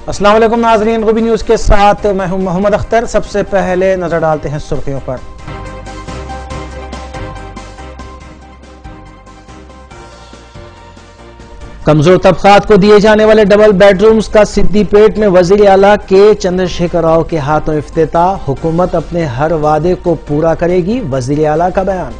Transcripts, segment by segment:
अस्सलाम वालेकुम नाज़रीन, रूबी न्यूज़ के साथ मैं हूं मोहम्मद अख्तर। सबसे पहले नजर डालते हैं सुर्खियों पर। कमजोर तबकात को दिए जाने वाले डबल बेडरूम्स का सिद्दीपेट में वजीर आला के चंद्रशेखर राव के हाथों इफ्तिताह। हुकूमत अपने हर वादे को पूरा करेगी, वजीर आला का बयान।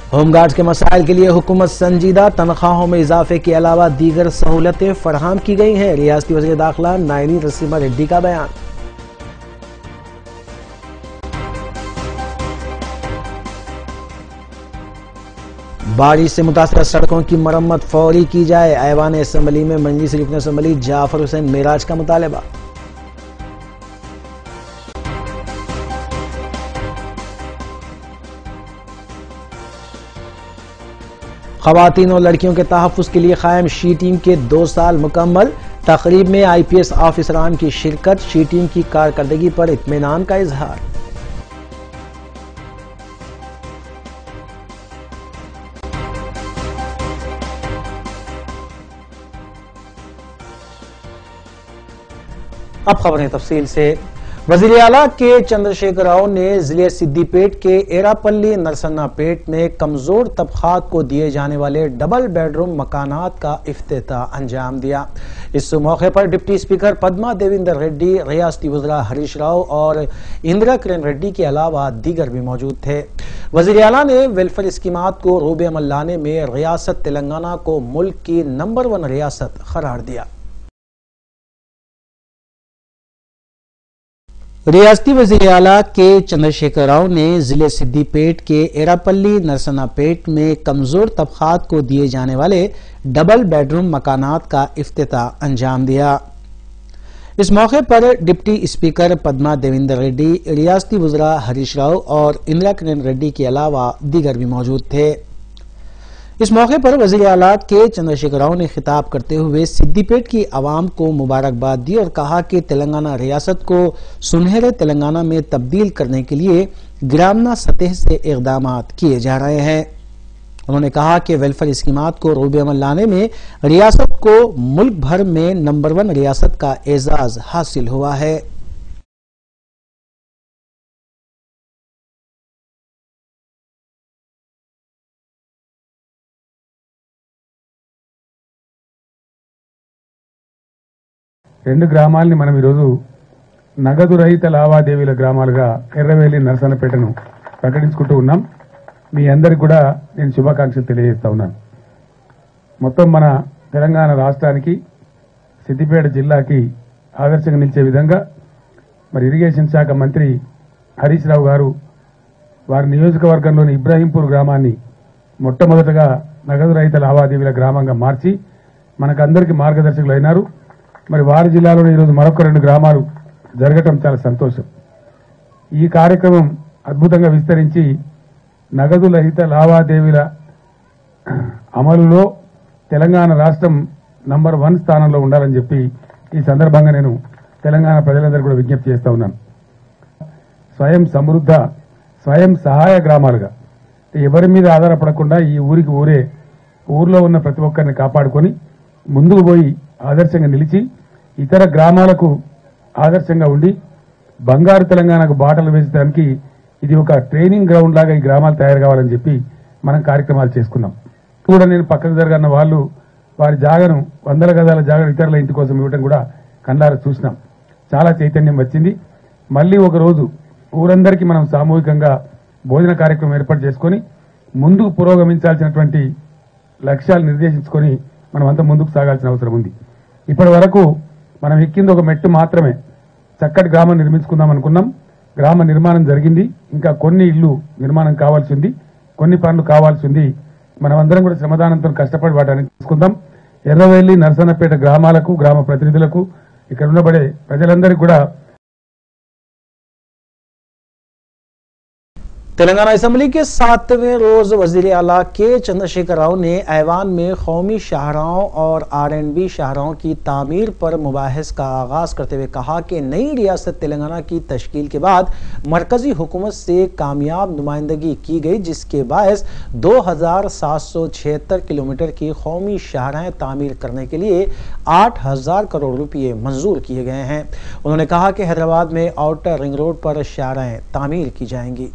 होमगार्ड्स के मसाइल के लिए हुकूमत संजीदा। तनख्वाहों में इजाफे के अलावा दीगर सहूलतें फराहम की गई हैं। रियासती वज़ीर दाखिला नायनी नसीमा रेड्डी का बयान। बारिश से मुतासर सड़कों की मरम्मत फौरी की जाए। ऐवान असम्बली में मजलिस रुकन असम्बली जाफर हुसैन मेराज का मुतालबा। खवातीन और लड़कियों के तहफ़्फ़ुज़ के लिए कायम शी टीम के 2 साल मुकम्मल। तकरीब में IPS ऑफिसरान की शिरकत। शी टीम की कारकर्दगी पर इत्मीनान का इजहार। अब खबरें तफसील से। वज़ीर आला के चंद्रशेखर राव ने जिले सिद्दीपेट के एरापल्ली नरसन्नापेट में कमजोर तबकात को दिए जाने वाले डबल बेडरूम मकानात का इफ्तिताह अंजाम दिया। इस मौके पर डिप्टी स्पीकर पद्मा देवेंद्र रेड्डी, रियासती वज़रा हरीश राव और इंदिरा किरण रेड्डी के अलावा दीगर भी मौजूद थे। वज़ीर आला ने वेलफेयर स्कीमात को रोबे अमल लाने में रियासत तेलंगाना को मुल्क की नंबर 1 रियासत करार दिया। रियासती वज़ीर आला के चंद्रशेखर राव ने जिले सिद्दीपेट के एरापल्ली नरसन्नापेट में कमजोर तबकात को दिए जाने वाले डबल बेडरूम मकानात का इफ्तिताह अंजाम दिया। इस मौके पर डिप्टी स्पीकर पद्मा देवेंद्र रेड्डी, रियासती वज़रा हरीश राव और इंदिरा किरण रेड्डी के अलावा दीगर भी मौजूद थे। इस मौके पर वज़ीर आला के चंद्रशेखर राव ने खिताब करते हुए सिद्दीपेट की आवाम को मुबारकबाद दी और कहा कि तेलंगाना रियासत को सुनहरे तेलंगाना में तब्दील करने के लिए ग्रामीण सतह से इक़दामात किए जा रहे हैं। उन्होंने कहा कि वेलफेयर स्कीमात को रोबे अमल लाने में रियासत को मुल्क भर में नंबर 1 रियासत का एजाज हासिल हुआ है। రెండు గ్రామాలని మనం ఈరోజు నగదు రహిత లావాదేవీల గ్రామాలుగా ఎర్రవేలి నరసన్నపేటను ప్రకటించుకుంటూ ఉన్నాం. మీ అందరికి కూడా నేను శుభాకాంక్షలు తెలియజేస్తా ఉన్నాను. మొత్తం మన తెలంగాణ రాష్ట్రానికి సిద్దిపేట జిల్లాకి ఆదర్శంగా నిలిచే విధంగా మరి ఇరిగేషన్ శాఖ మంత్రి హరీష్ రావు గారు వారి నియోజకవర్గంలోని ఇబ్రాహీంపూర్ గ్రామాన్ని మొట్టమొదటగా నగదు రహిత లావాదేవీల గ్రామంగా మార్చి మనకందరికీ మార్గదర్శకులు అయినారు. మరి వారి జిల్లాలోనే ఈరోజు మరొక 2 గ్రామాలు జరగటం చాలా సంతోషం. ఈ కార్యక్రమం అద్భుతంగా విస్తరించి నగదు రహిత లావాదేవీల అమలులో తెలంగాణ రాష్ట్రం నంబర్ 1 స్థానంలో ఉండాలని చెప్పి ఈ సందర్భంగా నేను తెలంగాణ ప్రజలందరూ కూడా విజ్ఞప్తి చేస్తా ఉన్నాను. స్వయం సమృద్ధ, స్వయం సహాయ గ్రామాలుగా ఎవరి మీద ఆధారపడకుండా ఈ ఊరికి ఊరే ఊర్లో ఉన్న ప్రతి ఒక్కరిని కాపాడుకొని ముందుకు పోయి ఆదర్శంగా నిలిచి ఇతర గ్రామాలకు ఆదర్శంగా ఉండి బంగారు తెలంగాణకు బాటలు వేసడానికి ఇది ఒక ట్రైనింగ్ గ్రౌండ్ లాగా ఈ గ్రామాలు తయారు కావాలని చెప్పి మనం కార్యక్రమాలు చేసుకున్నాం. కూడా నేను పక్కకు జరగన్న వాళ్ళు వారి జాగను 100 గజాల జాగను ఇతరుల ఇంటి కోసం ఇవ్వడం కూడా కళ్ళారా చూసినాం. చాలా చైతన్యం వచ్చింది. మళ్ళీ ఒక రోజు ఊరందరికీ మనం సామూహికంగా భోజన కార్యక్రమం ఏర్పాటు చేసుకొని ముందుకు పురోగమించాల్సినటువంటి లక్ష్యాలు నిర్దేశించుకొని మనం అంతా ముందుకు సాగాల్సిన అవసరం ఉంది. ఇప్పటి వరకు మనం ఎక్కింది ఒక మెట్టు మాత్రమే. చక్కటి గ్రామం నిర్మించుకుందాం అనుకున్నాం. గ్రామ నిర్మాణం జరిగింది. ఇంకా కొన్ని ఇళ్లు నిర్మాణం కావాల్సి ఉంది, కొన్ని పనులు కావాల్సి ఉంది. మనమందరం కూడా శ్రమదానంతో కష్టపడి వాటిని తీసుకుందాం. ఎర్రవేలి నరసన్నపేట గ్రామాలకు, గ్రామ ప్రతినిధులకు, ఇక్కడ ఉండబడే ప్రజలందరికీ కూడా तेलंगाना असेंबली के 7वें रोज वजीर आला के चंद्रशेखर राव ने ऐवान में कौमी शाहराहों और R&B शाहराहों की तामीर पर मुबाहिस का आगाज करते हुए कहा कि नई रियासत तेलंगाना की तश्कील के बाद मरकजी हुकूमत से कामयाब नुमाइंदगी की गई, जिसके बायस 2776 किलोमीटर की कौमी शाहराहें तामीर करने के लिए 8000 करोड़ रुपये मंजूर किए गए हैं। उन्होंने कहा कि हैदराबाद में आउटर रिंग रोड पर शाहराहें तामीर की जाएंगी।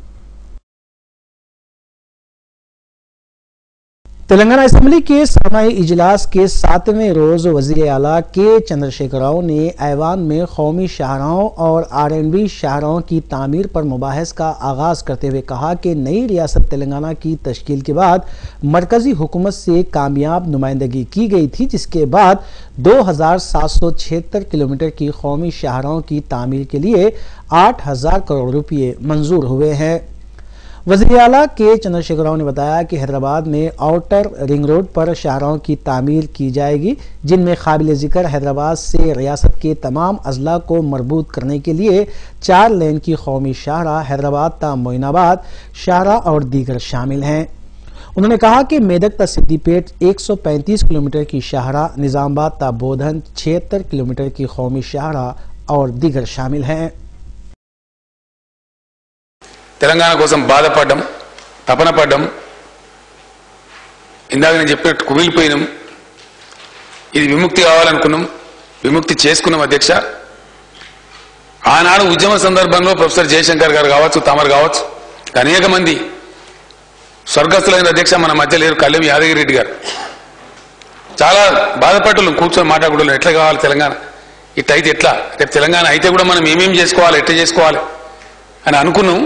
तेलंगाना असेंबली के सामाई इजलास के 7वें रोज वजीर आला के चंद्रशेखर राव ने ऐवान में कौमी शाहराहों और R&B शाहराहों की तामीर पर मुबाहिस का आगाज करते हुए कहा कि नई रियासत तेलंगाना की तश्कील के बाद मरकजी हुकूमत से कामयाब नुमाइंदगी की गई थी, जिसके बाद 2776 किलोमीटर की कौमी शाहराहों की तामीर के लिए 8000 करोड़ रुपये मंजूर हुए हैं। वज़ीर आला के चंद्रशेखर राव ने बताया कि हैदराबाद में आउटर रिंग रोड पर शाहराहों की तामीर की जाएगी, जिनमें काबिल जिक्र हैदराबाद से रियासत के तमाम अजला को मरबूत करने के लिए 4 लेन की कौमी शाहराह हैदराबाद ता मोइनाबाद शाहराह और दीगर शामिल हैं। उन्होंने कहा कि मेदक ता सिद्दीपेट 135 किलोमीटर की शाहराह, निजामाबाद ता बोधन 76 किलोमीटर की कौमी शाहराह और दीगर शामिल हैं। తెలంగాణ కోసం బాధపడ్డం, తపన పడ్డం, ఇందాక నేను చెప్పినట్టు కుమిలిపోయినాం. ఇది విముక్తి కావాలనుకున్నాం, విముక్తి చేసుకున్నాం అధ్యక్ష. ఆనాడు ఉద్యమ సందర్భంలో ప్రొఫెసర్ జయశంకర్ గారు కావచ్చు, తమరు కావచ్చు, అనేక మంది స్వర్గస్థులైన అధ్యక్ష మన మధ్య లేరు. కళ్యాణ్ యాదగిరి రెడ్డి గారు చాలా బాధపడ్డాం, కూర్చొని మాట్లాడుకుంటున్నాం. ఎట్లా కావాలి తెలంగాణ, ఇట్లయితే ఎట్లా, రేపు తెలంగాణ అయితే కూడా మనం ఏమేం చేసుకోవాలి, ఎట్లా చేసుకోవాలి అని అనుకున్నాం.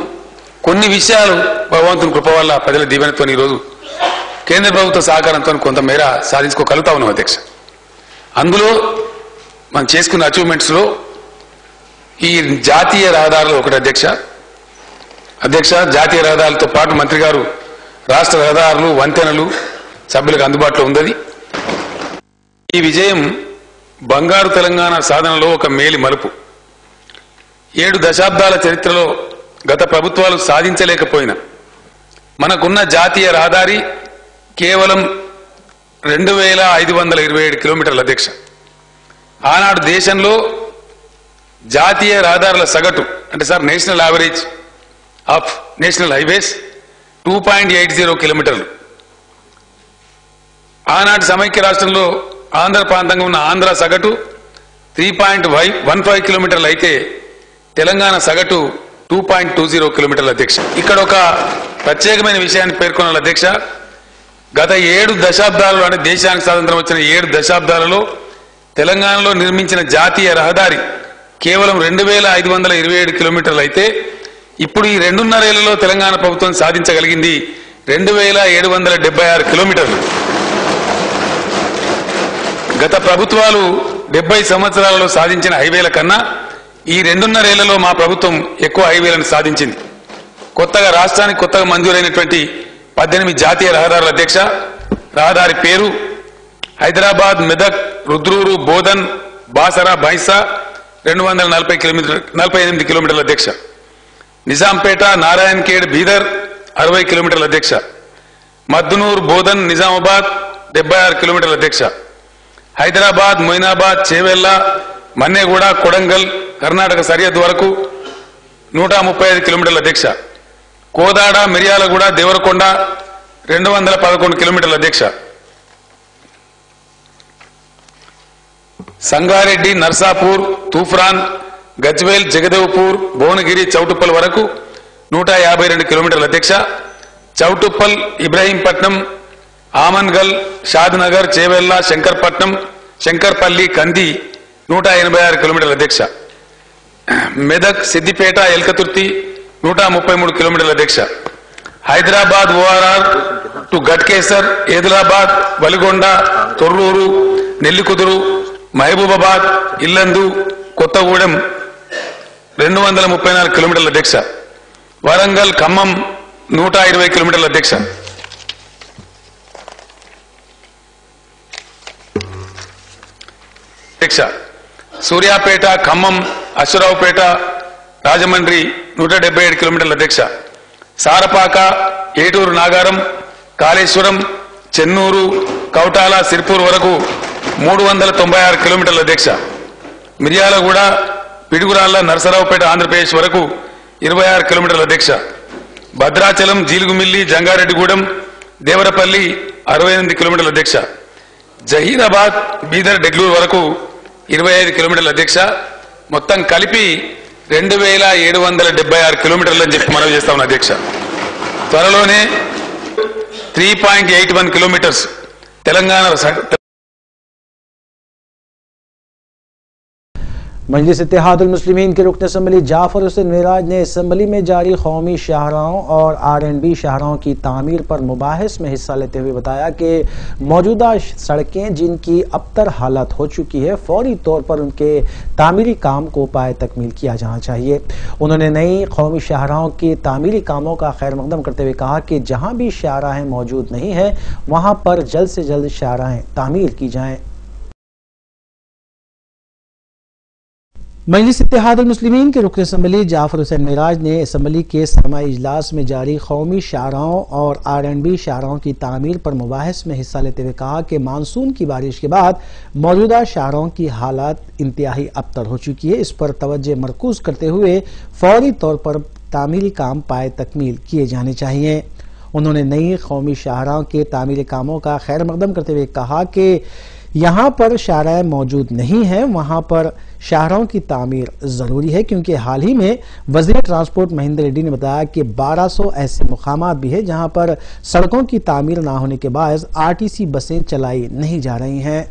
కొన్ని విషయాలు భగవంతుని కృప వల్ల ప్రజల దీవెనతో ఈరోజు కేంద్ర ప్రభుత్వ సహకారంతో కొంతమేర సాధించుకోగలుగుతా ఉన్నాం అధ్యక్ష. అందులో మనం చేసుకున్న అచీవ్మెంట్స్లో ఈ జాతీయ రహదారులు ఒకటి అధ్యక్ష. జాతీయ రహదారులతో పాటు మంత్రి గారు రాష్ట్ర రహదారులు, వంతెనలు సభ్యులకు అందుబాటులో ఉంది. ఈ విజయం బంగారు తెలంగాణ సాధనలో ఒక మేలి మలుపు. 7 దశాబ్దాల చరిత్రలో గత ప్రభుత్వాలు సాధించలేకపోయినా మనకున్న జాతీయ రహదారి కేవలం 2527 కిలోమీటర్ల అధ్యక్ష. ఆనాడు దేశంలో జాతీయ రహదారుల సగటు అంటే sir national average of national highways 2.80 కిలోమీటర్లు. ఆనాటి సమైక్య రాష్ట్రంలో ఆంధ్ర ప్రాంతంగా ఉన్న ఆంధ్ర సగటు 3.15 కిలోమీటర్లు అయితే తెలంగాణ సగటు 2.20 కిలోమీటర్ల అధ్యక్ష. ఇక్కడ ఒక ప్రత్యేకమైన విషయాన్ని పేర్కొనాలి అధ్యక్ష. గత 7 దశాబ్దాలలో అంటే దేశానికి స్వాతంత్రం వచ్చిన 7 దశాబ్దాలలో తెలంగాణలో నిర్మించిన జాతీయ రహదారి కేవలం 2527 కిలోమీటర్లు అయితే ఇప్పుడు ఈ 2.5 ఏళ్లలో తెలంగాణ ప్రభుత్వం సాధించగలిగింది 2776 కిలోమీటర్లు. గత ప్రభుత్వాలు 70 సంవత్సరాలలో సాధించిన హైవేల కన్నా ఈ 2.5 ఏళ్లలో మా ప్రభుత్వం ఎక్కువ హైవేలను సాధించింది. కొత్తగా రాష్ట్రానికి కొత్తగా మంజూరైనటువంటి 18 జాతీయ రహదారుల అధ్యక్ష. రహదారి పేరు హైదరాబాద్, మెదక్, రుద్రూరు, బోధన్, బాసరా, బైసా 248 కిలోమీటర్ల అధ్యక్ష. నిజాంపేట, నారాయణఖేడ్, బీదర్ 60 కిలోమీటర్ల అధ్యక్ష. మద్దునూర్, బోధన్, నిజామాబాద్ 76 కిలోమీటర్ల అధ్యక్ష. హైదరాబాద్, మొయినాబాద్, చేవెళ్ల, మన్నెగూడ, కొడంగల్ కర్ణాటక సరిహద్దు వరకు 135 కిలోమీటర్ల అధ్యక్ష. కోదాడ, మిర్యాలగూడ, దేవరకొండ 211 కిలోమీటర్ల అధ్యక్ష. సంగారెడ్డి, నర్సాపూర్, తూఫ్రాన్, గజ్వేల్, జగదేవ్పూర్, భువనగిరి, చౌటుప్పల్ వరకు 152 కిలోమీటర్ల అధ్యక్ష. చౌటుప్పల్, ఇబ్రహీంపట్నం, ఆమన్గల్, షాద్నగర్, చేవెళ్ల, శంకర్పట్నం, శంకర్పల్లి, కంది 186 కిలోమీటర్ల అధ్యక్ష. మెదక్, సిద్దిపేట, ఎల్కతుర్తి 133 కిలోమీటర్ల అధ్యక్ష. హైదరాబాద్ ఓఆర్ఆర్ టు గట్కేసర్, ఏదిలాబాద్, వలిగొండ, తొర్రూరు, నెల్లికుదురు, మహబూబాబాద్, ఇల్లందు, కొత్తగూడెం 234 కిలోమీటర్ల అధ్యక్ష. వరంగల్, ఖమ్మం 120 కిలోమీటర్ల అధ్యక్ష. సూర్యాపేట, ఖమ్మం, అశ్వరావుపేట, రాజమండ్రి 177 కిలోమీటర్ల అధ్యక్ష. సారపాక, ఏటూరు నాగారం, కాళేశ్వరం, చెన్నూరు, కౌటాల, సిర్పూర్ వరకు 396 కిలోమీటర్ల అధ్యక్ష. మిర్యాలగూడ, పిడుగురాళ్ల, నరసరావుపేట ఆంధ్రప్రదేశ్ వరకు 26 కిలోమీటర్ల అధ్యక్ష. భద్రాచలం, జీలుగుమిల్లి, జంగారెడ్డిగూడెం, దేవరపల్లి 68 కిలోమీటర్ల అధ్యక్ష. జహీరాబాద్, బీదర్, డెగ్లూరు వరకు 25 కిలోమీటర్ల అధ్యక్ష. మొత్తం కలిపి 2776 కిలోమీటర్లు అని చెప్పి మనవి చేస్తా ఉన్నా అధ్యక్ష. త్వరలోనే 3.81 కిలోమీటర్స్ తెలంగాణ. मजलिस इत्तेहादुल मुस्लिमीन के रुकन असम्बली जाफर हुसैन मेराज ने असम्बली में जारी कौमी शाहराहों और R&B शाहराहों की तामीर पर मुबाहिस में हिस्सा लेते हुए बताया कि मौजूदा सड़कें जिनकी अबतर हालत हो चुकी है, फौरी तौर पर उनके तामीरी काम को पाए तकमील किया जाना चाहिए। उन्होंने नई कौमी शाहराहों के तामीरी कामों का खैर मकदम करते हुए कहा कि जहाँ भी शाहराहें मौजूद नहीं है वहाँ पर जल्द से जल्द शाहराहें तामीर की जाएँ। मजलिस इत्तेहादुल मुस्लिमीन के रुकन असम्बली जाफर हुसैन मेराज ने असम्बली के समाई इजलास में जारी कौमी शाहराहों और R&B शाहराहों की तामीर पर मुबाहिस में हिस्सा लेते हुए कहा कि मानसून की बारिश के बाद मौजूदा शाहराहों की हालत इंतहाई अबतर हो चुकी है। इस पर तवज्जो मरकूज करते हुए फौरी तौर पर तामीरी काम पाए तकमील किए जाने चाहिए। उन्होंने नई कौमी शाहराहों के तामीरी कामों का खैर मकदम करते हुए कहा कि यहाँ पर शाहराहें मौजूद नहीं हैं, वहाँ पर शाहराहों की तामीर जरूरी है, क्योंकि हाल ही में वज़ीर ट्रांसपोर्ट महेंद्र रेड्डी ने बताया कि 1200 ऐसे मुकामात भी है जहाँ पर सड़कों की तामीर ना होने के बायस RTC बसें चलाई नहीं जा रही हैं।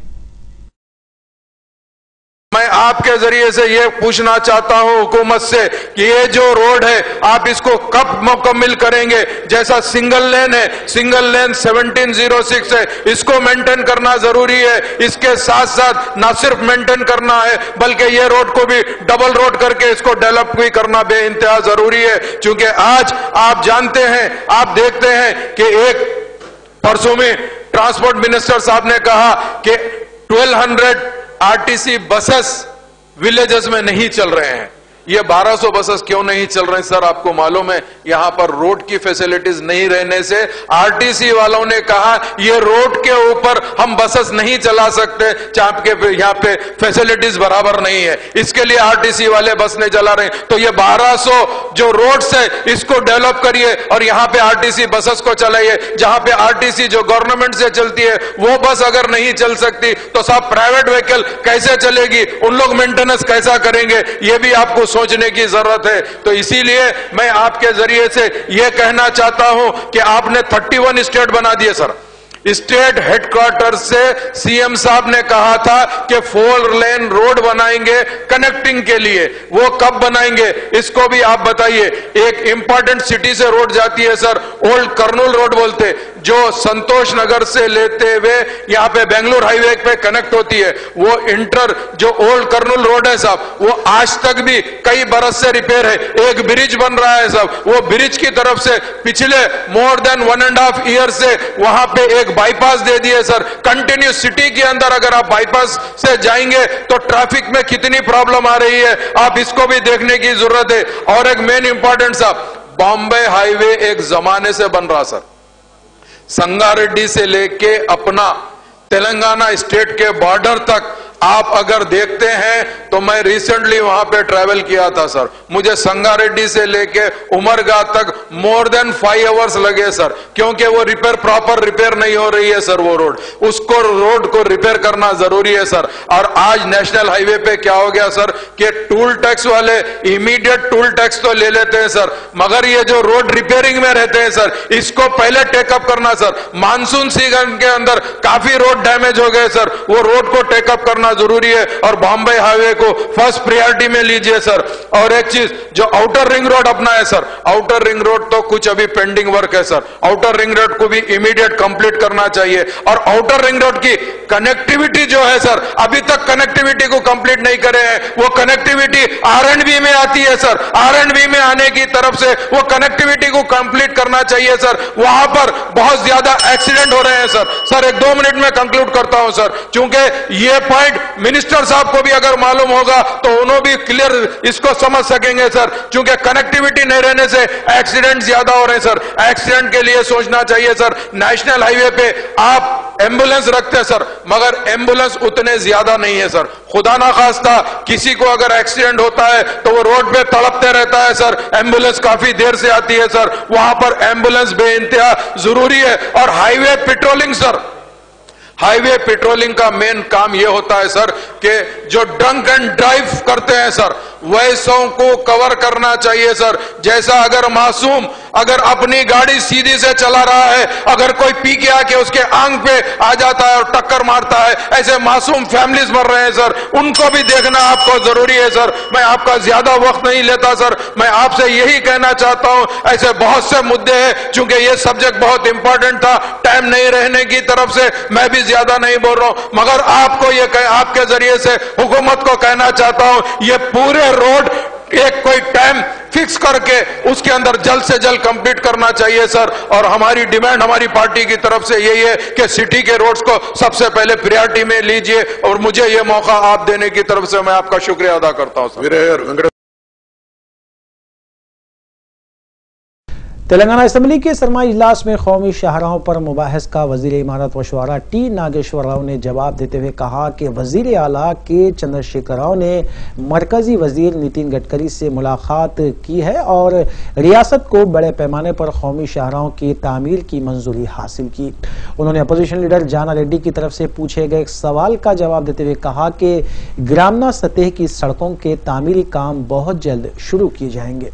मैं आपके जरिए से ये पूछना चाहता हूं हुकूमत से कि ये जो रोड है आप इसको कब मुकम्मिल करेंगे। जैसा सिंगल लेन है, सिंगल लेन 1706 है, इसको मेंटेन करना जरूरी है। इसके साथ साथ ना सिर्फ मेंटेन करना है बल्कि ये रोड को भी डबल रोड करके इसको डेवलप भी करना बेइंतहा जरूरी है। क्योंकि आज आप जानते हैं, आप देखते हैं कि एक परसों में ट्रांसपोर्ट मिनिस्टर साहब ने कहा कि 1200 RTC बसेस विलेजेस में नहीं चल रहे हैं। ये 1200 बसेस क्यों नहीं चल रहे हैं सर? आपको मालूम है यहां पर रोड की फैसिलिटीज नहीं रहने से RTC वालों ने कहा ये रोड के ऊपर हम बसेस नहीं चला सकते, चाहे यहां पे फैसिलिटीज बराबर नहीं है, इसके लिए RTC वाले बस नहीं चला रहे। तो ये 1200 जो रोड्स है इसको डेवलप करिए और यहां पे RTC बसेस को चलाइए। जहां पे RTC जो गवर्नमेंट से चलती है वो बस अगर नहीं चल सकती तो साहब प्राइवेट व्हीकल कैसे चलेगी, उन लोग मेंटेनेंस कैसा करेंगे, ये भी आपको सोचने की जरूरत है। तो इसीलिए मैं आपके जरिए से यह कहना चाहता हूं कि आपने 31 स्टेट बना दिए सर। स्टेट हेडक्वार्टर से CM साहब ने कहा था कि 4 लेन रोड बनाएंगे कनेक्टिंग के लिए, वो कब बनाएंगे इसको भी आप बताइए। एक इंपॉर्टेंट सिटी से रोड जाती है सर, ओल्ड कर्नूल रोड बोलते, जो संतोष नगर से लेते हुए यहां पे बेंगलुरु हाईवे पे कनेक्ट होती है। वो इंटर जो ओल्ड कर्नूल रोड है साहब, वो आज तक भी कई बरस से रिपेयर है। एक ब्रिज बन रहा है साहब, वो ब्रिज की तरफ से पिछले मोर देन 1.5 ईयर से वहां पे एक बाईपास दे दिए सर। कंटिन्यू सिटी के अंदर अगर आप बाईपास से जाएंगे तो ट्रैफिक में कितनी प्रॉब्लम आ रही है, आप इसको भी देखने की जरूरत है। और एक मेन इंपॉर्टेंट साहब, बॉम्बे हाईवे एक जमाने से बन रहा सर, संगारेड्डी से लेके अपना तेलंगाना स्टेट के बॉर्डर तक आप अगर देखते हैं तो मैं रिसेंटली वहां पे ट्रैवल किया था सर, मुझे संगारेड्डी से लेके उमरगा तक मोर देन 5 आवर्स लगे सर, क्योंकि वो प्रॉपर रिपेयर नहीं हो रही है सर। वो उसको रोड को रिपेयर करना जरूरी है सर। और आज नेशनल हाईवे पे क्या हो गया सर कि टूल टैक्स वाले इमीडिएट टूल टैक्स तो ले लेते हैं सर, मगर ये जो रोड रिपेयरिंग में रहते हैं सर, इसको पहले टेकअप करना सर। मानसून सीजन के अंदर काफी रोड डैमेज हो गए सर, वो रोड को टेकअप करना जरूरी है और बॉम्बे हाईवे को फर्स्ट प्रायोरिटी में लीजिए सर। और एक चीज, जो आउटर रिंग रोड अपना है सर, आउटर रिंग रोड तो कुछ अभी पेंडिंग वर्क है सर, आउटर रिंग रोड को भी इमीडिएट कंप्लीट करना चाहिए। और आउटर रिंग रोड की कनेक्टिविटी जो है सर, अभी तक कनेक्टिविटी को कंप्लीट नहीं करे हैं। वो कनेक्टिविटी R&B में आती है सर, R&B में आने की तरफ से वो कनेक्टिविटी को कंप्लीट करना चाहिए सर। वहां पर बहुत ज्यादा एक्सीडेंट हो रहे हैं सर। सर 1-2 मिनट में कंक्लूड करता हूं सर, क्योंकि ये पॉइंट मिनिस्टर साहब को भी अगर मालूम होगा तो उन्होंने भी क्लियर इसको समझ सकेंगे सर, क्योंकि कनेक्टिविटी नहीं रहने से एक्सीडेंट ज्यादा हो रहे हैं सर। एक्सीडेंट के लिए सोचना चाहिए सर। नेशनल हाईवे पे आप एम्बुलेंस रखते हैं सर, मगर एम्बुलेंस उतने ज्यादा नहीं है सर। खुदा ना खास्ता किसी को अगर एक्सीडेंट होता है तो वो रोड पे तड़पते रहता है सर, एम्बुलेंस काफी देर से आती है सर। वहां पर एम्बुलेंस बेइंतहा जरूरी है। और highway patrolling sir, highway patrolling का मेन काम यह होता है सर कि जो ड्रंक एंड ड्राइव करते हैं सर, वैसों को कवर करना चाहिए सर। जैसा अगर मासूम अगर अपनी गाड़ी सीधी से चला रहा है, अगर कोई पी के आके उसके आंख पे आ जाता है और टक्कर मारता है, ऐसे मासूम फैमिलीज मर रहे हैं सर, उनको भी देखना आपको जरूरी है सर। मैं आपका ज्यादा वक्त नहीं लेता सर, मैं आपसे यही कहना चाहता हूं, ऐसे बहुत से मुद्दे हैं, चूंकि ये सब्जेक्ट बहुत इंपॉर्टेंट था, टाइम नहीं रहने की तरफ से मैं भी ज्यादा नहीं बोल रहा हूं, मगर आपको ये आपके जरिए से हुकूमत को कहना चाहता हूं, ये पूरे रोड एक कोई टाइम फिक्स करके उसके अंदर जल्द से जल्द कंप्लीट करना चाहिए सर। और हमारी डिमांड हमारी पार्टी की तरफ से यही है कि सिटी के रोड्स को सबसे पहले प्रायोरिटी में लीजिए, और मुझे ये मौका आप देने की तरफ से मैं आपका शुक्रिया अदा करता हूं सर। तेलंगाना असेंबली के सरमाई इजलास में कौमी शाहराहों पर मुबाहिस का वजीर इमारत व शुआरा टी नागेश्वर राव ने जवाब देते हुए कहा कि वजीर आला के चंद्रशेखर राव ने मरकजी वजीर नितिन गडकरी से मुलाकात की है और रियासत को बड़े पैमाने पर कौमी शाहराहों की तामीर की मंजूरी हासिल की। उन्होंने अपोजिशन लीडर जाना रेड्डी की तरफ से पूछे गए एक सवाल का जवाब देते हुए कहा कि ग्रामीण सतह की सड़कों के तामीरी काम बहुत जल्द शुरू किए जाएंगे।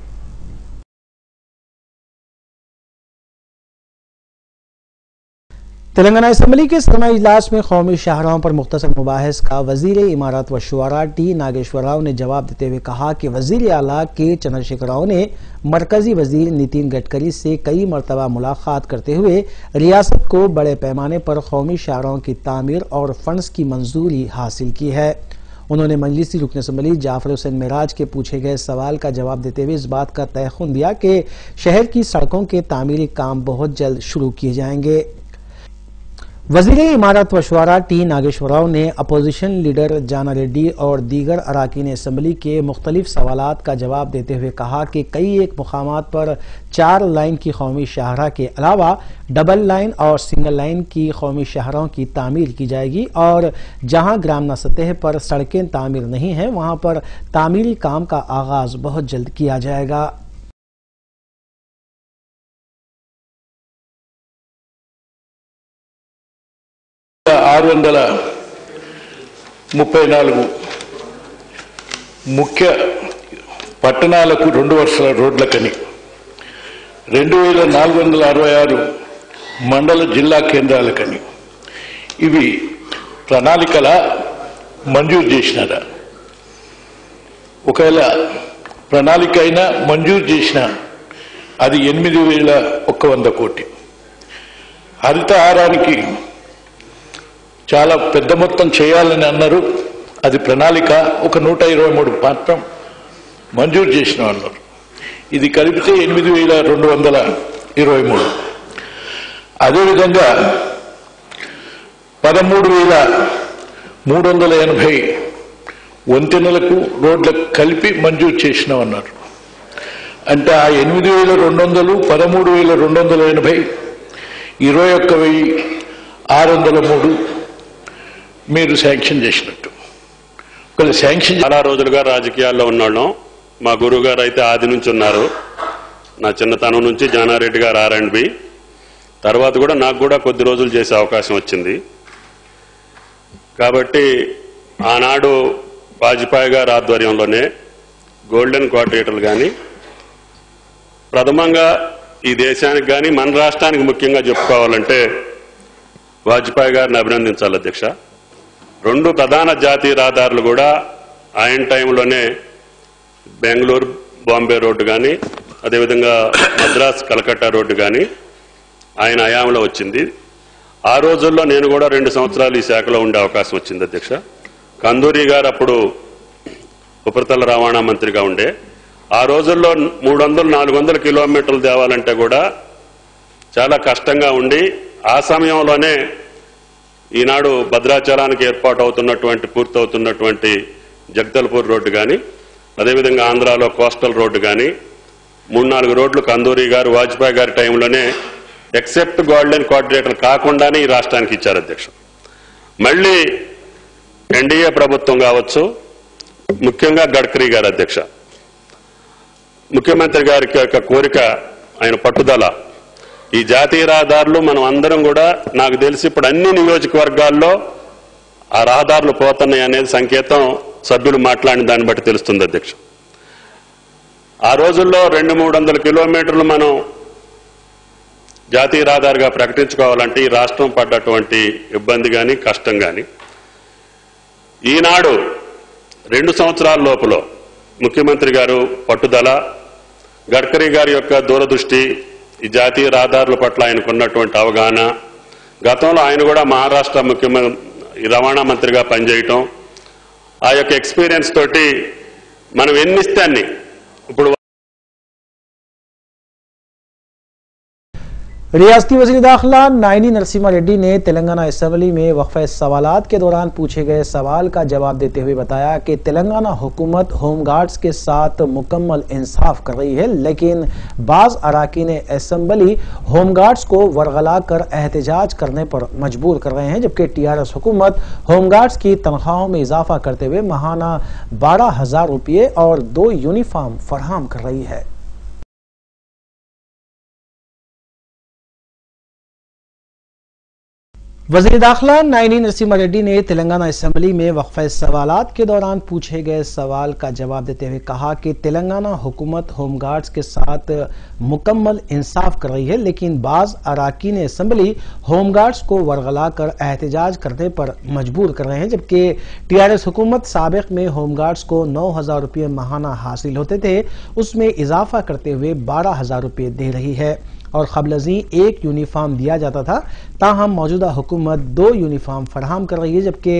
तेलंगाना असेंबली के सरमाई इजलास में कौमी शाहराहों पर मुख्तसर मुबाहिस का वजीर इमारत व शुआरा टी नागेश्वर राव ने जवाब देते हुए कहा कि वजीर आला के चंद्रशेखर राव ने मरकजी वजीर नितिन गडकरी से कई मरतबा मुलाकात करते हुए रियासत को बड़े पैमाने पर कौमी शाहराहों की तामीर और फंड्स की मंजूरी हासिल की है। उन्होंने मजलिसी रुकन असम्बली जाफर हुसैन मेराज के पूछे गए सवाल का जवाब देते हुए इस बात का तयखुन दिया कि शहर की सड़कों के तामीरी काम बहुत जल्द शुरू किए जाएंगे। वजीर इमारत व शुआरा टी नागेश्वर राव ने अपोजिशन लीडर जाना रेड्डी और दीगर अराकीन असम्बली के मुख्तलिफ सवालात का जवाब देते हुए कहा कि कई एक मुकामात पर 4 लाइन की कौमी शाहरा के अलावा डबल लाइन और सिंगल लाइन की कौमी शाहराओं की तामीर की जाएगी और जहां ग्रामीण सतह पर सड़कें तामीर नहीं हैं वहां पर तामीरी काम का आगाज बहुत जल्द किया जाएगा। ముఖ్య పట్టణాలకు 2 వరుసల రోడ్లకని 2466 మండల జిల్లా కేంద్రాలకని ఇవి ప్రణాళికల మంజూరు చేసినారా? ఒకవేళ ప్రణాళిక అయినా మంజూరు చేసినా అది 8100 కోటి. హరితహారానికి చాలా పెద్ద మొత్తం చేయాలని అన్నారు, అది ప్రణాళిక ఒక 123 మాత్రం మంజూరు చేసిన అన్నారు. ఇది కలిపితే 8223. అదేవిధంగా 13380 వంతెనలకు రోడ్లకు కలిపి మంజూరు చేసినామన్నారు. అంటే ఆ 8200, 13280, 21603 మీరు శాంక్షన్ చేసినట్టు. ఒకవేళ శాంక్షన్ చాలా రోజులుగా రాజకీయాల్లో ఉన్నాళ్ళం. మా గురువు గారు అయితే ఆది నుంచి ఉన్నారు. నా చిన్నతనం నుంచి జానారెడ్డి గారు R&B తర్వాత కూడా నాకు కూడా కొద్ది రోజులు చేసే అవకాశం వచ్చింది. కాబట్టి ఆనాడు వాజ్పేయి గారి ఆధ్వర్యంలోనే గోల్డెన్ క్వార్టర్లు కానీ ప్రథమంగా ఈ దేశానికి కానీ మన రాష్ట్రానికి ముఖ్యంగా చెప్పుకోవాలంటే వాజ్పేయి గారిని అభినందించాలి అధ్యక్ష. 2 ప్రధాన జాతీయ రహదారులు కూడా ఆయన టైంలోనే బెంగళూరు బాంబే రోడ్డు కానీ అదేవిధంగా మద్రాస్ కలకత్తా రోడ్డు కానీ ఆయన హయాంలో వచ్చింది. ఆ రోజుల్లో నేను కూడా 2 సంవత్సరాలు ఈ శాఖలో ఉండే అవకాశం వచ్చింది అధ్యక్ష. కందూరి గారు అప్పుడు ఉపరితల రవాణా మంత్రిగా ఉండే. ఆ రోజుల్లో 300-400 కిలోమీటర్లు తేవాలంటే కూడా చాలా కష్టంగా ఉండి ఆ సమయంలోనే ఈనాడు భద్రాచలానికి ఏర్పాటు అవుతున్నటువంటి పూర్తవుతున్నటువంటి జగదల్పూర్ రోడ్డు కానీ, అదేవిధంగా ఆంధ్రాలో కోస్టల్ రోడ్డు కానీ, 3-4 రోడ్లు కందూరి గారు వాజ్పేయి గారి టైంలోనే ఎక్సెప్ట్ గోల్డెన్ కోఆర్డినేటర్ కాకుండానే ఈ రాష్ట్రానికి ఇచ్చారు అధ్యక్ష. మళ్ళీ ఎన్డీఏ ప్రభుత్వం కావచ్చు, ముఖ్యంగా గడ్కరీ గారు అధ్యక్ష, ముఖ్యమంత్రి గారి యొక్క కోరిక, ఆయన పట్టుదల, ఈ జాతీయ రహదారులు మనం అందరం కూడా, నాకు తెలిసి ఇప్పుడు అన్ని నియోజకవర్గాల్లో ఆ రహదారులు పోతున్నాయి అనేది సంకేతం సభ్యులు మాట్లాడిన దాన్ని బట్టి తెలుస్తుంది అధ్యక్ష. ఆ రోజుల్లో 200-300 కిలోమీటర్లు మనం జాతీయ రహదారిగా ప్రకటించుకోవాలంటే ఈ రాష్ట్రం పడ్డటువంటి ఇబ్బంది కానీ కష్టం కానీ ఈనాడు 2 సంవత్సరాల లోపల ముఖ్యమంత్రి గారు పట్టుదల, గడ్కరీ గారి యొక్క దూరదృష్టి, ఈ జాతీయ రహదారుల పట్ల ఆయనకున్నటువంటి అవగాహన, గతంలో ఆయన కూడా మహారాష్ట్ర రవాణా మంత్రిగా పనిచేయటం, ఆ యొక్క ఎక్స్పీరియన్స్ తోటి మనం ఎన్నిస్తే అన్ని ఇప్పుడు रियासती वज़ीर दाखिला नायनी नरसिम्हा रेड्डी ने तेलंगाना असेंबली में वक्फे सवालात के दौरान पूछे गए सवाल का जवाब देते हुए बताया कि तेलंगाना हुकूमत होमगार्ड्स के साथ मुकम्मल इंसाफ कर रही है, लेकिन बाज अराकीन असेंबली होमगार्ड्स को वरगला कर एहतजाज करने पर मजबूर कर रहे हैं, जबकि टीआरएस हुकूमत होमगार्ड्स की तनख्वाहों में इजाफा करते हुए माहाना 12,000 रुपये और 2 यूनिफॉर्म फराहम कर रही है। वज़ीर दाखिला नायनी नरसिम्हा रेड्डी ने तेलंगाना असेंबली में वक्फे सवालात के दौरान पूछे गए सवाल का जवाब देते हुए कहा कि तेलंगाना हुकूमत होमगार्ड्स के साथ मुकम्मल इंसाफ कर रही है, लेकिन बाज अराकीन असेंबली होमगार्ड्स को वरगला कर एहतजाज करने पर मजबूर कर रहे हैं, जबकि टीआरएस हुकूमत साबिक में होमगार्ड्स को 9,000 रुपये माहाना हासिल होते थे, उसमें इजाफा करते हुए 12,000 रुपये दे रही है और क़ब्लज़ी 1 यूनिफॉर्म दिया जाता था। ताहम मौजूदा हुकूमत 2 यूनिफॉर्म फराहम कर रही है, जबकि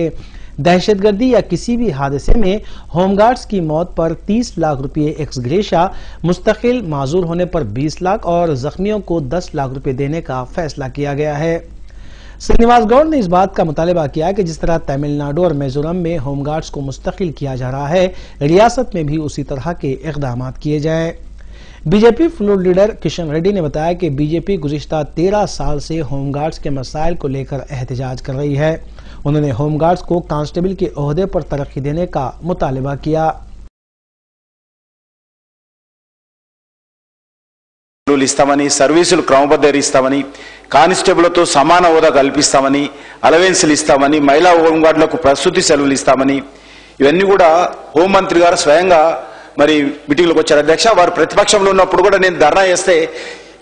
दहशतगर्दी या किसी भी हादसे में होमगार्ड्स की मौत पर 30 लाख रुपये एक्स ग्रेशा, मुस्तकिल माजूर होने पर 20 लाख और जख्मियों को 10 लाख रुपये देने का फैसला किया गया है। श्रीनिवास गौड़ ने इस बात का मुतालबा किया कि जिस तरह तमिलनाडु और मिजोरम में होमगार्ड्स को मुस्तकिल किया जा रहा है, रियासत में भी उसी तरह के इक़दाम किए जाएं। BJP floor leader Kishan Reddy ने बताया कि बीजेपी गुज़िश्ता 13 साल से होमगार्ड्स के मसाइल को लेकर एहतजाज कर रही है। उन्होंने होमगार्ड्स को कांस्टेबल के ओहदे पर तरक्की देने का मुतालबा किया। ఇస్తామని, సర్వీసులు క్రమబద్ధీకరిస్తామని, కానిస్టేబుల్తో సమాన హోదా కల్పిస్తామని, అలవెన్స్లు ఇస్తామని, మహిళా హోంగార్డులకు ప్రసూతి సెలవులు ఇస్తామని, ఇవన్నీ కూడా హోంమంత్రి గారు స్వయంగా మరి మీటింగ్లోకి వచ్చారు అధ్యక్ష. వారు ప్రతిపక్షంలో ఉన్నప్పుడు కూడా నేను ధర్నా చేస్తే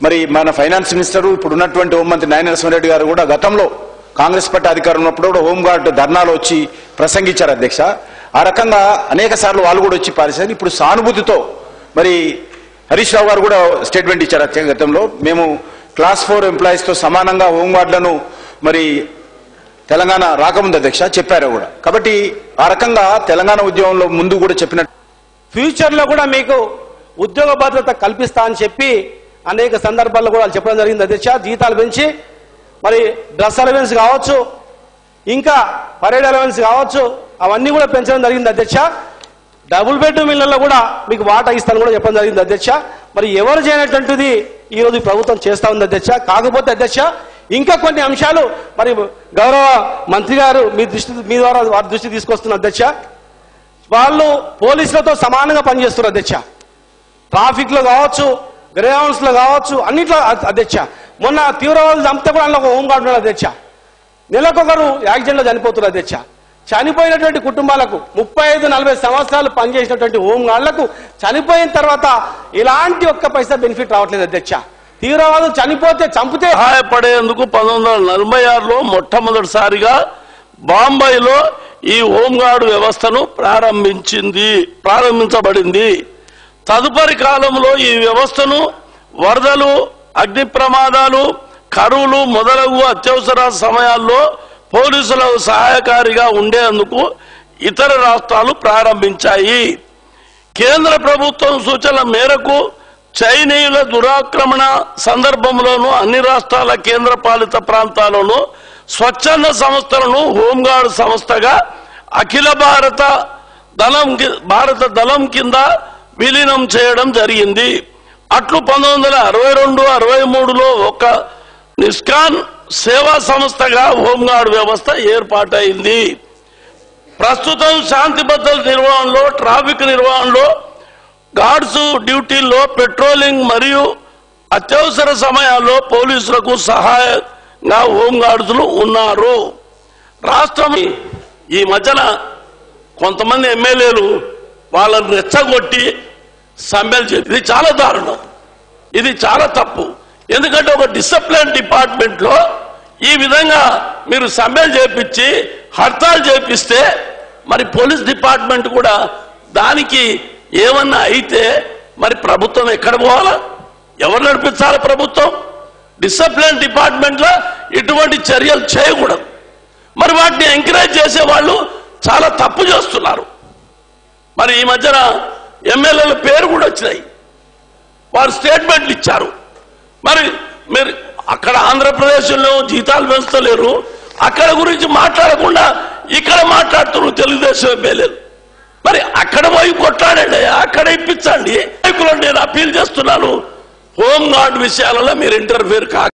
మరి మన ఫైనాన్స్ మినిస్టర్ ఇప్పుడు ఉన్నటువంటి హోంమంత్రి నాయని నరసింహారెడ్డి గారు కూడా గతంలో కాంగ్రెస్ పార్టీ అధికారం ఉన్నప్పుడు కూడా హోంగార్డు ధర్నాలో వచ్చి ప్రసంగించారు అధ్యక్ష. ఆ రకంగా అనేక సార్లు వాళ్ళు కూడా వచ్చి పారేశారు. ఇప్పుడు సానుభూతితో మరి హరీష్ రావు గారు కూడా స్టేట్మెంట్ ఇచ్చారు అధ్యక్ష. గతంలో మేము క్లాస్ 4 ఎంప్లాయీస్తో సమానంగా హోంగార్డులను మరి తెలంగాణ రాకముందు అధ్యక్ష చెప్పారు కూడా. కాబట్టి ఆ రకంగా తెలంగాణ ఉద్యమంలో ముందు కూడా చెప్పినట్టు ఫ్యూచర్ లో కూడా మీకు ఉద్యోగ భద్రత కల్పిస్తా అని చెప్పి అనేక సందర్భాల్లో కూడా చెప్పడం జరిగింది అధ్యక్ష. జీతాలు పెంచి మరి డ్రెస్ అలవెన్స్ కావచ్చు, ఇంకా పరేడ్ అలవెన్స్ కావచ్చు, అవన్నీ కూడా పెంచడం జరిగింది అధ్యక్ష. డబుల్ బెడ్రూమ్ ఇళ్లలో కూడా మీకు వాటా ఇస్తాను కూడా చెప్పడం జరిగింది అధ్యక్ష. మరి ఎవరు చేయనటువంటిది ఈ రోజు ప్రభుత్వం చేస్తా ఉంది అధ్యక్ష. కాకపోతే అధ్యక్ష ఇంకా కొన్ని అంశాలు మరి గౌరవ మంత్రి గారు మీ ద్వారా వారి దృష్టి తీసుకొస్తున్న అధ్యక్ష. వాళ్ళు పోలీసులతో సమానంగా పనిచేస్తున్నారు అధ్యక్ష. ట్రాఫిక్ లో కావచ్చు, గ్రౌండ్స్ లో కావచ్చు, అన్నిట్లో అధ్యక్ష. మొన్న తీవ్రవాదులు చంపితే కూడా అందులో ఒక హోంగార్డు ఉన్నాడు అధ్యక్ష. నెలకొకరు యాక్సిడెంట్ లో చనిపోతున్నారు అధ్యక్ష. చనిపోయినటువంటి కుటుంబాలకు 35-40 సంవత్సరాలు పనిచేసినటువంటి హోంగార్డులకు చనిపోయిన తర్వాత ఇలాంటి ఒక్క పైసా బెనిఫిట్ రావట్లేదు అధ్యక్ష. తీవ్రవాదులు చంపితే సహాయపడేందుకు 1946లో మొట్టమొదటిసారిగా బాంబేలో ఈ హోంగార్డు వ్యవస్థను ప్రారంభించబడింది. తదుపరి కాలంలో ఈ వ్యవస్థను వరదలు, అగ్ని ప్రమాదాలు, కరువులు మొదలగు అత్యవసర సమయాల్లో పోలీసులకు సహాయకారిగా ఉండేందుకు ఇతర రాష్ట్రాలు ప్రారంభించాయి. కేంద్ర ప్రభుత్వం సూచనల మేరకు చైనీయుల దురాక్రమణ సందర్భంలోనూ అన్ని రాష్ట్రాల కేంద్ర పాలిత ప్రాంతాల్లోనూ స్వచ్ఛంద సంస్థలను హోంగార్డ్ సంస్థగా అఖిల భారత దళం కింద విలీనం చేయడం జరిగింది. అట్లు 1962-63లో ఒక నిస్కాన్ సేవా సంస్థగా హోంగార్డ్ వ్యవస్థ ఏర్పాటైంది. ప్రస్తుతం శాంతి భద్రతల నిర్వహణలో, ట్రాఫిక్ నిర్వహణలో, గార్డ్స్ డ్యూటీల్లో, పెట్రోలింగ్ మరియు అత్యవసర సమయాల్లో పోలీసులకు సహాయంగా హోంగార్డ్స్లు ఉన్నారు. రాష్ట్రం ఈ మధ్యన కొంతమంది ఎమ్మెల్యేలు వాళ్ళని రెచ్చగొట్టి సమ్మెలు చేసి, ఇది చాలా దారుణం, ఇది చాలా తప్పు. ఎందుకంటే ఒక డిసిప్లిన్ డిపార్ట్మెంట్ లో ఈ విధంగా మీరు సమ్మెలు చేపించి హర్తాలు చేపిస్తే మరి పోలీస్ డిపార్ట్మెంట్ కూడా దానికి ఏమన్నా అయితే మరి ప్రభుత్వం ఎక్కడ పోవాలా? ఎవరు నడిపించాలి? ప్రభుత్వం. డిసిప్లిన్ డిపార్ట్మెంట్ లో ఇటువంటి చర్యలు చేయకూడదు. మరి వాటిని ఎంకరేజ్ చేసే వాళ్ళు చాలా తప్పు చేస్తున్నారు. మరి ఈ మధ్యన ఎమ్మెల్యేల పేరు కూడా వచ్చినాయి, వారు స్టేట్మెంట్లు ఇచ్చారు. మరి మీరు అక్కడ ఆంధ్రప్రదేశ్లో జీతాలు పెంచలేరు, అక్కడ గురించి మాట్లాడకుండా ఇక్కడ మాట్లాడుతున్నారు తెలుగుదేశం ఎమ్మెల్యేలు. మరి అక్కడ పోయి కొట్లాడండి, అక్కడ ఇప్పించండి. నాయకులను నేను అప్పీల్ చేస్తున్నాను, హోంగార్డ్ విషయాలలో మీరు ఇంటర్ఫియర్ కాదు.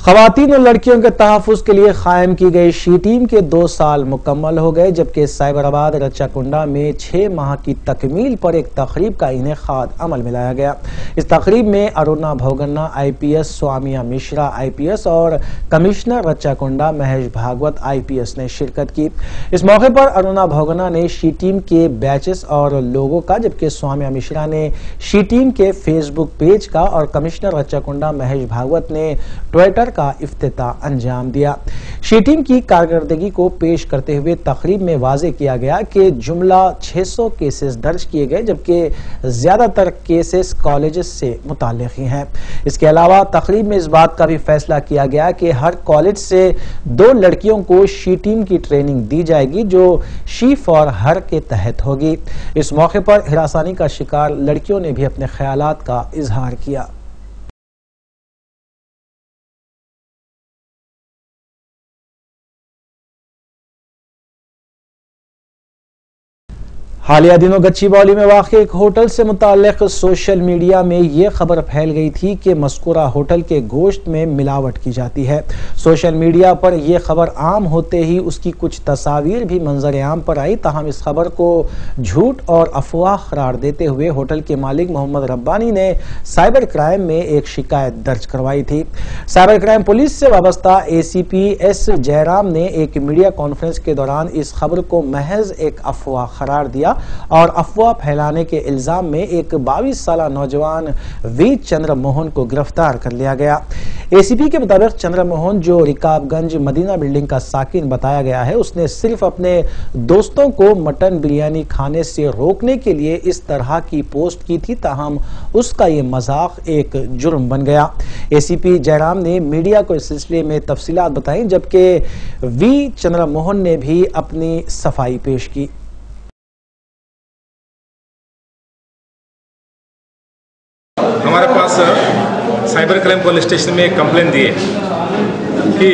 खवातीन और लड़कियों के तहफ़्फ़ुज़ के लिए कायम की गई शी टीम के 2 साल मुकम्मल हो गए, जबकि साइबराबाद रच्चाकुंडा में 6 माह की तकमील पर एक तकरीब का इनेकाद अमल में लाया गया। इस तकरीब में अरुणा भौगन्ना IPS, स्वामिया मिश्रा IPS और कमिश्नर रच्चाकुंडा महेश भागवत IPS ने शिरकत की। इस मौके पर अरुणा भौगन्ना ने शी टीम के बैचेस और लोगों का, जबकि स्वामिया मिश्रा ने शी टीम के फेसबुक पेज का और कमिश्नर रच्चाकुंडा महेश भागवत ने ट्विटर का इफ्तिताह अंजाम दिया। शी टीम की कारकर्दगी को पेश करते हुए तकरीब में वाज़े किया गया कि जुमला 600 केसेस दर्ज किए गए, जबकि ज्यादातर केसेस कॉलेजेस से मुताल्लिक़ ही हैं। इसके अलावा तकरीब में इस बात का भी फैसला किया गया कि हर कॉलेज से 2 लड़कियों को शी टीम की ट्रेनिंग दी जाएगी, जो शी फॉर हर के तहत होगी। इस मौके पर हिरासानी का शिकार लड़कियों ने भी अपने ख्यालात का इजहार किया। हालिया दिनों गच्चीबौली में वाक़ एक होटल से मुताल्लिक़ सोशल मीडिया में ये खबर फैल गई थी कि मज़कूरा होटल के गोश्त में मिलावट की जाती है। सोशल मीडिया पर यह खबर आम होते ही उसकी कुछ तस्वीर भी मंजर आम पर आई, ताहम इस खबर को झूठ और अफवाह करार देते हुए होटल के मालिक मोहम्मद रब्बानी ने साइबर क्राइम में एक शिकायत दर्ज करवाई थी। साइबर क्राइम पुलिस से वाबस्ता ACP S जयराम ने एक मीडिया कॉन्फ्रेंस के दौरान इस खबर को महज एक अफवाह करार दिया और अफवाह फैलाने के इल्जाम में एक 22 साल नौजवान V चंद्रमोहन को गिरफ्तार कर लिया गया। ACP के मुताबिक चंद्रमोहन, जो रिकाबगंज मदीना बिल्डिंग का साकिन बताया गया है, उसने सिर्फ अपने दोस्तों को मटन बिरयानी खाने से रोकने के लिए इस तरह की पोस्ट की थी, ताहम उसका ये मजाक एक जुर्म बन गया। ACP जयराम ने मीडिया को इस सिलसिले में तफसीलात बताई, जबकि V चंद्रमोहन ने भी अपनी सफाई पेश की। हमारे पास साइबर क्राइम पुलिस स्टेशन में एक कंप्लेंट दी है कि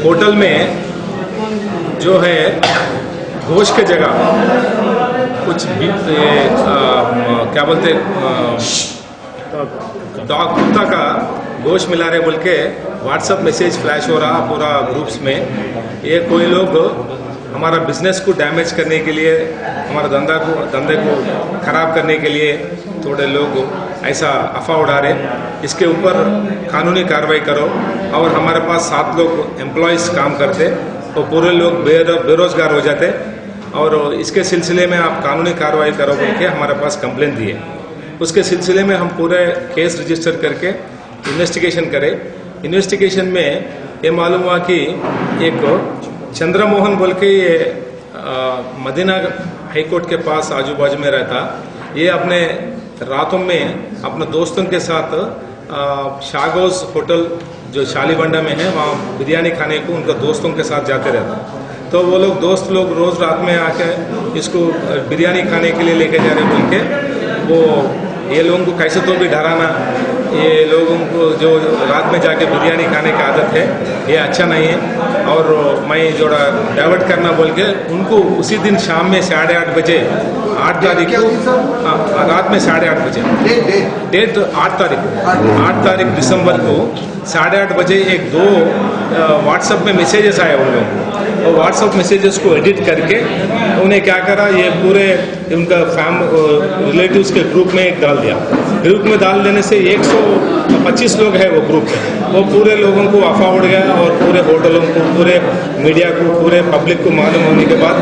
होटल में जो है गोश्त के जगह कुछ क्या बोलते डॉग कुत्ता का गोश्त मिला रहे बोल के व्हाट्सएप मैसेज फ्लैश हो रहा पूरा ग्रुप्स में। ये कोई लोग हमारा बिजनेस को डैमेज करने के लिए, हमारा धंधे को खराब करने के लिए थोड़े लोग ऐसा अफवाह उड़ा रहे। इसके ऊपर कानूनी कार्रवाई करो। और हमारे पास 7 लोग एम्प्लॉयज़ काम करते, तो पूरे लोग बेरोजगार हो जाते, और इसके सिलसिले में आप कानूनी कार्रवाई करो बोल के हमारे पास कंप्लेंट दी है। उसके सिलसिले में हम पूरे केस रजिस्टर करके इन्वेस्टिगेशन करे। इन्वेस्टिगेशन में ये मालूम हुआ कि एक चंद्रमोहन बोल के ये मदीना हाईकोर्ट के पास आजू बाजू में रहता। ये अपने रातों में अपने दोस्तों के साथ शागोज होटल जो शालीबंडा में है वहाँ बिरयानी खाने को उनका दोस्तों के साथ जाते रहता। तो वो लोग दोस्त लोग रोज रात में आके इसको बिरयानी खाने के लिए लेके जा रहे बोल के वो ये लोगों को कैसे तो भी डराना, ये लोगों को जो रात में जाके बिरयानी खाने की आदत है, ये अच्छा नहीं है। और मैं जो डाइवर्ट करना बोल के उनको उसी दिन शाम में 8:30 बजे 8 तारीख को रात में 8:30 बजे डेट 8 तारीख दिसंबर को 8:30 बजे एक 2 व्हाट्सएप में मैसेजेस आए उन लोगों को। और व्हाट्सएप मैसेजेस को एडिट करके उन्हें क्या करा, ये पूरे उनका रिलेटिव्स के ग्रुप में डाल दिया। ग्रुप में डाल देने से 125 लोग हैं वो ग्रुप में, वो पूरे लोगों को अफवाह उड़ गया और पूरे होटलों को, पूरे मीडिया को, पूरे पब्लिक को मालूम होने के बाद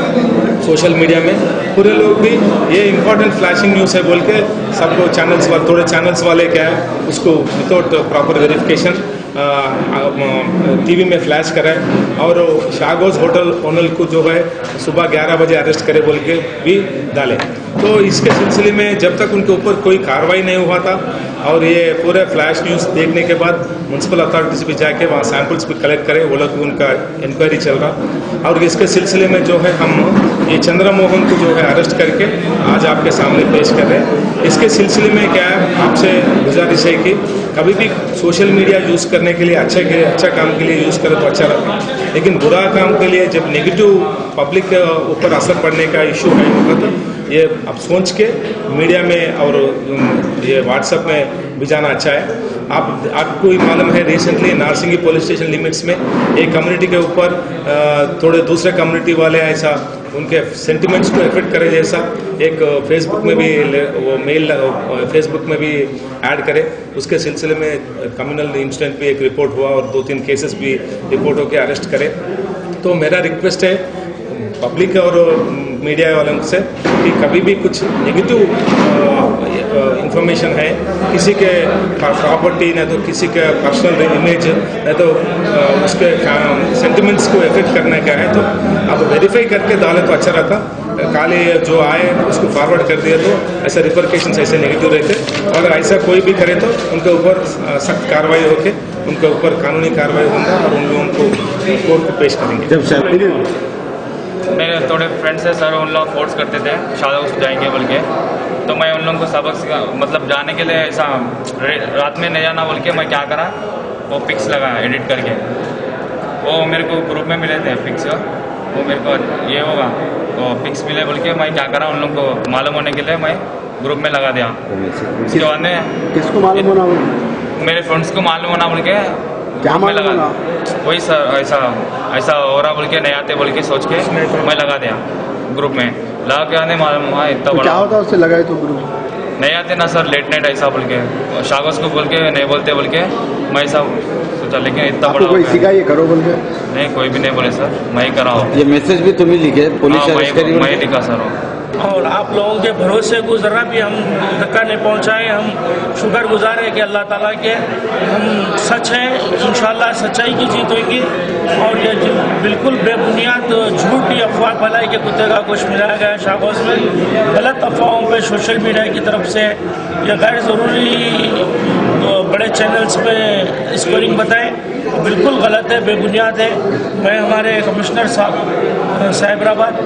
सोशल मीडिया में पूरे लोग भी ये इंपॉर्टेंट फ्लैशिंग न्यूज़ है बोल के सबको चैनल्स वाले, थोड़े चैनल्स वाले क्या है उसको विदाउट प्रॉपर वेरिफिकेशन टीवी में फ्लैश कराए और शागोज होटल ओनर को जो है सुबह 11 बजे अरेस्ट करे बोल के भी डाले। तो इसके सिलसिले में जब तक उनके ऊपर कोई कार्रवाई नहीं हुआ था और ये पूरे फ्लैश न्यूज़ देखने के बाद म्यूनसिपल अथॉरिटीज भी जाके वहाँ सैंपल्स भी कलेक्ट करें, वो लोग भी उनका इंक्वायरी चल रहा। और इसके सिलसिले में जो है हम ये चंद्रमोहन को जो है अरेस्ट करके आज आपके सामने पेश कर रहे हैं। इसके सिलसिले में क्या है, आपसे गुजारिश है कि कभी भी सोशल मीडिया यूज़ करने के लिए अच्छा काम के लिए यूज़ करें तो अच्छा रहता है, लेकिन बुरा काम के लिए जब नेगेटिव पब्लिक के ऊपर असर पड़ने का इशू है होगा तो ये अब सोच के मीडिया में और ये व्हाट्सएप में भी जाना अच्छा है। आपको ही मालूम है recently Narsingi police station limits में एक कम्युनिटी के ऊपर थोड़े दूसरे कम्युनिटी वाले ऐसा उनके सेंटिमेंट्स को इफेक्ट करे जैसा एक फेसबुक में भी वो मेल फेसबुक में भी ऐड करे, उसके सिलसिले में कम्युनल इंसिडेंट भी एक रिपोर्ट हुआ और 2-3 केसेस भी रिपोर्ट होकर अरेस्ट करे। तो मेरा रिक्वेस्ट है पब्लिक और मीडिया वालों से कि कभी भी कुछ नेगेटिव इंफॉर्मेशन है, किसी के प्रॉपर्टी नहीं तो किसी के पर्सनल इमेज नहीं तो उसके सेंटिमेंट्स को इफेक्ट करने का है तो आप वेरीफाई करके डालें तो अच्छा रहता। काले जो आए उसको फॉरवर्ड कर दिया तो ऐसे रिपरकेशंस ऐसे नेगेटिव रहते। अगर ऐसा कोई भी करे तो उनके ऊपर सख्त कार्रवाई होके उनके ऊपर कानूनी कार्रवाई होगा और उन लोगों को कोर्ट को पेश करेंगे। मेरे थोड़े फ्रेंड्स हैं सर, उन लोग फोर्स करते थे शादी जाएंगे बोल के, तो मैं उन लोगों को सबक मतलब जाने के लिए ऐसा रात में नहीं जाना बोल के मैं क्या करा, वो पिक्स लगा एडिट करके, वो मेरे को ग्रुप में मिले थे पिक्स, वो मेरे को ये होगा तो पिक्स मिले बोल के मैं क्या करा, उन लोगों को मालूम होने के लिए मैं ग्रुप में लगा दिया। उसके बाद में किसको मालूम होना, मेरे फ्रेंड्स को मालूम होना बोल के क्या मैं लगा, वही सर ऐसा हो रहा बोल के नहीं आते बोल के सोच के मैं लगा दिया ग्रुप में, लगा के आने मालूम हुआ इतना बड़ा। क्या होता उससे लगाए तो ग्रुप नहीं आते ना सर, लेट नाइट ऐसा बोल के शागोस को बोल के नहीं बोलते बोल के मैं ऐसा सोचा, लेकिन इतना बड़ा कोई सिखाइए करो बोल के नहीं, कोई भी नहीं बोले सर, मैं ही करा हूँ। ये मैसेज भी तुम्हें लिखे पुलिस मैं लिखा सर। और आप लोगों के भरोसे को ज़रा भी हम धक्का नहीं पहुंचाए। हम शुक्रगुजार है कि अल्लाह ताला के हम सच हैं, इंशाल्लाह सच्चाई की जीत होगी। और ये बिल्कुल बेबुनियाद झूठी अफवाह फैलाई के कुत्ते का कुछ मिलाया गया शागोस में, गलत अफवाहों पे सोशल मीडिया की तरफ से या गैर ज़रूरी बड़े चैनल्स पे स्कोरिंग बताएं, बिल्कुल गलत है, बेबुनियाद है। मैं हमारे कमिश्नर साहब साइबराबाद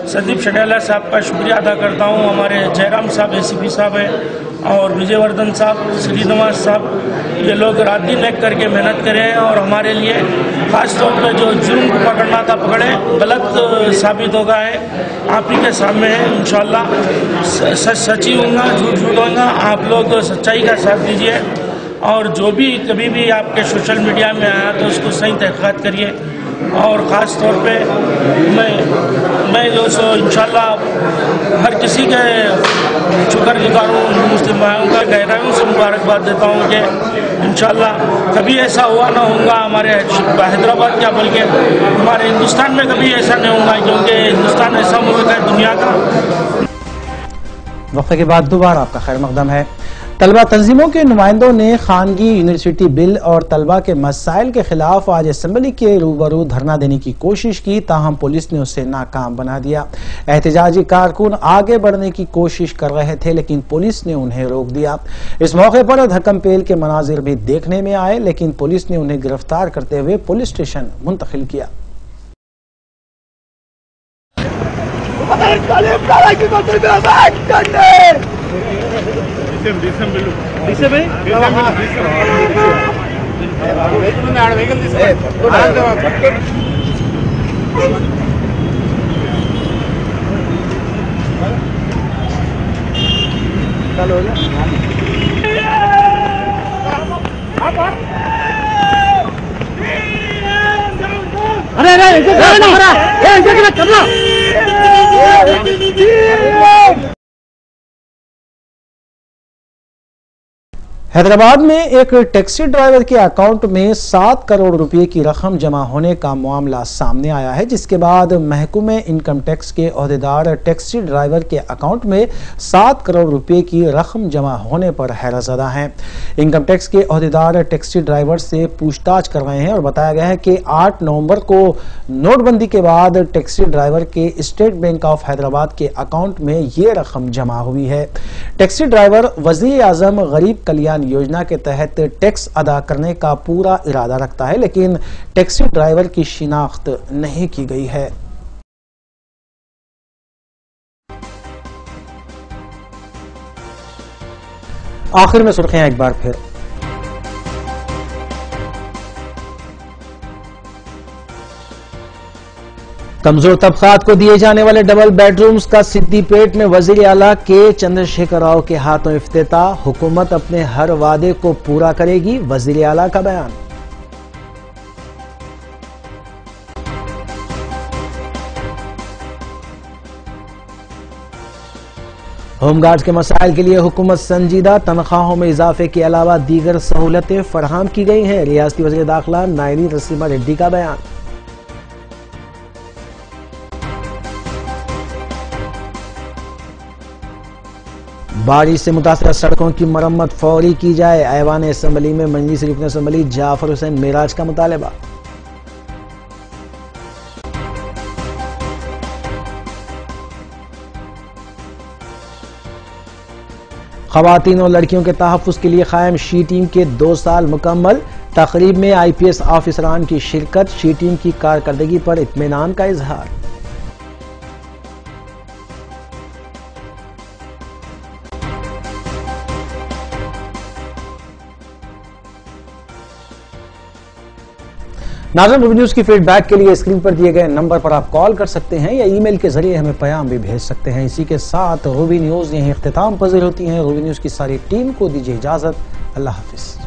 संदीप शडेला साहब का शुक्रिया अदा करता हूँ, हमारे जयराम साहब ACP साहब हैं और विजयवर्धन साहब, श्रीनिवास साहब, ये लोग रात दिन एक करके मेहनत करे हैं और हमारे लिए खास तौर पर जो जुर्म को पकड़ना था पकड़े, गलत साबित होगा है आप ही के सामने है। इंशाल्लाह सच ही होगा, झूठ होगा, आप लोग सच्चाई का साथ दीजिए और जो भी कभी भी आपके सोशल मीडिया में आया तो उसको सही तहक़ीक़ात करिए। और ख़ास तौर पे मैं जो सो इंशाल्लाह हर किसी के शुक्रगुज़ार हूँ, मुस्लिम भाइयों का गहराइयों से मुबारकबाद देता हूँ कि इंशाल्लाह कभी ऐसा हुआ ना होगा हमारे हैदराबाद क्या बल्कि हमारे हिंदुस्तान में कभी ऐसा नहीं होगा, क्योंकि हिंदुस्तान ऐसा मुल्क है दुनिया का। वक्फे के बाद दोबारा आपका खैर मकदम है। तलबा तंजीमों के नुमाइंदों ने खानगी यूनिवर्सिटी बिल और तलबा के मसाइल के खिलाफ आज असम्बली के रूबरू धरना देने की कोशिश की, ताहम पुलिस ने उसे नाकाम बना दिया। एहतजाजी कारकुन आगे बढ़ने की कोशिश कर रहे थे लेकिन पुलिस ने उन्हें रोक दिया। इस मौके पर धक्कम पेल के मनाजिर भी देखने में आए लेकिन पुलिस ने उन्हें गिरफ्तार करते हुए पुलिस स्टेशन मुंतकिल किया। हैदराबाद में एक टैक्सी ड्राइवर के अकाउंट में 7 करोड़ रुपए की रकम जमा होने का मामला सामने आया है, जिसके बाद महकमे इनकम टैक्स के ओहदेदार टैक्सी ड्राइवर के अकाउंट में 7 करोड़ रुपए की रकम जमा होने पर हैरतज़दा हैं। इनकम टैक्स के ओहदेदार टैक्सी ड्राइवर से पूछताछ कर रहे हैं और बताया गया है कि 8 नवंबर को नोटबंदी के बाद टैक्सी ड्राइवर के स्टेट बैंक ऑफ हैदराबाद के अकाउंट में ये रकम जमा हुई है। टैक्सी ड्राइवर वज़ीर आज़म गरीब कल्याण योजना के तहत टैक्स अदा करने का पूरा इरादा रखता है, लेकिन टैक्सी ड्राइवर की शिनाख्त नहीं की गई है। आखिर में सुर्खियां एक बार फिर। कमजोर तबकात को दिए जाने वाले डबल बेडरूम्स का सिद्दीपेट में वजीर आला के चंद्रशेखर राव के हाथों इफ्तिताह। हुकूमत अपने हर वादे को पूरा करेगी, वजीर आला का बयान। होमगार्ड्स के मसाइल के लिए हुकूमत संजीदा। तनख्वाहों में इजाफे के अलावा दीगर सहूलतें फराहम की गई हैं। रियासती वज़ीर दाखिला नायनी नसीमा रेड्डी का बयान। बारिश से मुतासर सड़कों की मरम्मत फौरी की जाए। ऐवान असम्बली में मजलिस रुकन असम्बली जाफर हुसैन मेराज का मुतालबा। खवातीन और लड़कियों के तहफ़्फ़ुज़ के लिए कायम शी टीम के 2 साल मुकम्मल। तकरीब में IPS ऑफिसरान की शिरकत। शी टीम की कारकर्दगी पर इत्मीनान का इजहार। नाज़रीन, रूबी न्यूज़ की फीडबैक के लिए स्क्रीन पर दिए गए नंबर पर आप कॉल कर सकते हैं या ईमेल के जरिए हमें पैगाम भी भेज सकते हैं। इसी के साथ रूबी न्यूज़ यहीं इख्तिताम पज़ीर होती है। रूबी न्यूज़ की सारी टीम को दीजिए इजाज़त। अल्लाह हाफिज़।